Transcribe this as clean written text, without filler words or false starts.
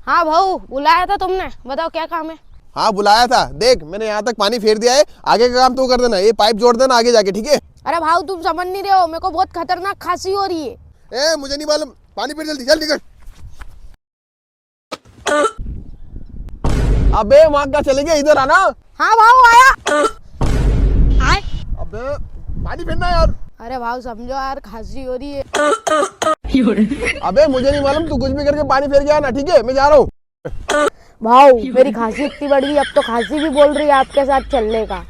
हाँ भाऊ, बुलाया था तुमने, बताओ क्या काम है। हाँ बुलाया था। देख मैंने यहाँ तक पानी फेर दिया है, आगे का काम तू कर देना। ये पाइप जोड़ देना आगे जाके, ठीक है। अरे भाऊ तुम समझ नहीं रहे हो, मेरे को बहुत खतरनाक खांसी हो रही है। मुझे नहीं मालूम, पानी फेर जल्दी, चल निकल। अबे वहां का चले गए, इधर आना। हाँ भाऊ आया। अबे पानी फेरना यार। अरे भाऊ समझो यार, खांसी हो रही है। अबे मुझे नहीं मालूम, तू कुछ भी करके पानी फेर के आना, ठीक है। मैं जा रहा हूँ। भाऊ मेरी खांसी इतनी बढ़ गई, अब तो खांसी भी बोल रही है आपके साथ चलने का।